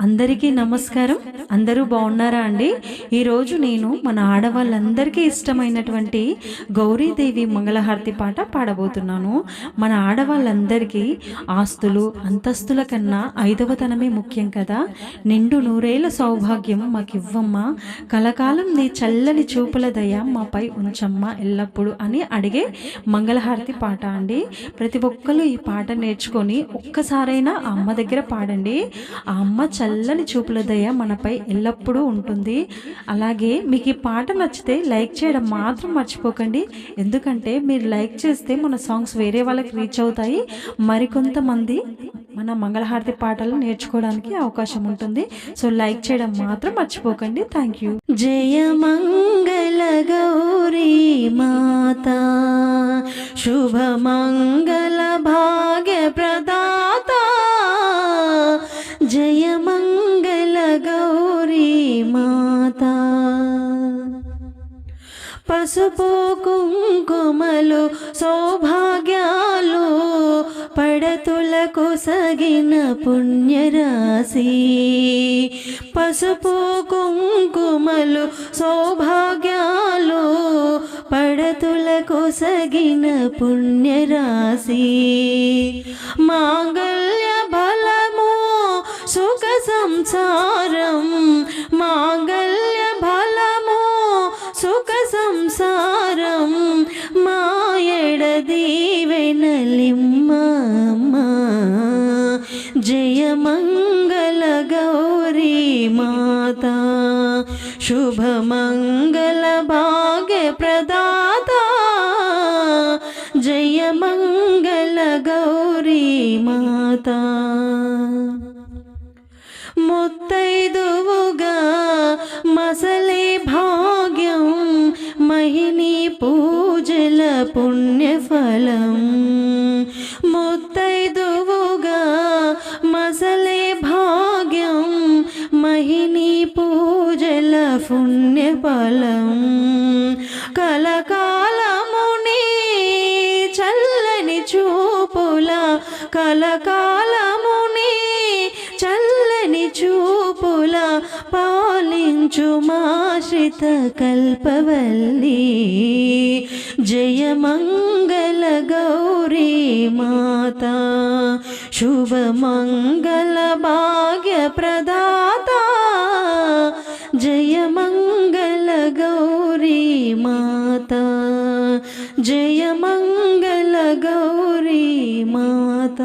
అందరికీ నమస్కారం. అందరూ బాగున్నారా అండి? ఈరోజు నేను మన ఆడవాళ్ళందరికీ ఇష్టమైనటువంటి గౌరీదేవి మంగళహారతి పాట పాడబోతున్నాను. మన ఆడవాళ్ళందరికీ ఆస్తులు అంతస్తుల కన్నా ఐదవతనమే ముఖ్యం కదా. నిండు నూరేళ్ల సౌభాగ్యం మాకివ్వమ్మ, కలకాలం నీ చల్లని చూపుల దయ మాపై ఉంచమ్మ ఎల్లప్పుడూ అని అడిగే మంగళహారతి పాట అండి. ప్రతి ఒక్కరు ఈ పాట నేర్చుకొని ఒక్కసారైనా ఆ అమ్మ దగ్గర పాడండి. ఆ అమ్మ చల్లని చూపుల దయ మనపై ఎల్లప్పుడూ ఉంటుంది. అలాగే మీకు ఈ పాట నచ్చితే లైక్ చేయడం మాత్రం మర్చిపోకండి. ఎందుకంటే మీరు లైక్ చేస్తే మన సాంగ్స్ వేరే వాళ్ళకి రీచ్ అవుతాయి, మరికొంతమంది మన మంగళహారతి పాటలు నేర్చుకోవడానికి అవకాశం ఉంటుంది. సో లైక్ చేయడం మాత్రం మర్చిపోకండి. Thank you. జయ మంగళ గౌరీ మాత, శుభ మంగళ భాగ్య ప్రదాత, జయ మంగళ గౌరీ మాత. పసుపు కుంకుమలు సౌభాగ్యాలు పడతులకు సగిన పుణ్యరాశి. పసుపు కుంకుమలు సౌభాగ్యాలు పడతులకు సగిన పుణ్యరాశి. మాంగళ్య బలము సుఖ సంసారం, మాంగళ్య బలము సుఖ సంసారం, మాయడ దీవెనలిమ్మ. జయ మంగళ గౌరీ మాత, శుభ మంగళ భాగ్య ప్రదాత, జయ మంగళ గౌరీ మాత. ముత్తైదువుగా మసలే భాగ్యం, మహిని పూజల పుణ్యఫలం. ముత్తైదువుగా మసలే భాగ్యం, మహిని పూజల పుణ్యఫలం. కలకాలముని చల్లని చూపుల, కలకాలముని చల్లని చూపుల పాలించు మాశ్రిత కల్పవల్లి. జయ మంగళ గౌరీ మాత, శుభ మంగళ భాగ్య ప్రదాత, జయ మంగళ గౌరీ మాత, జయ మంగళ గౌరీ మాత.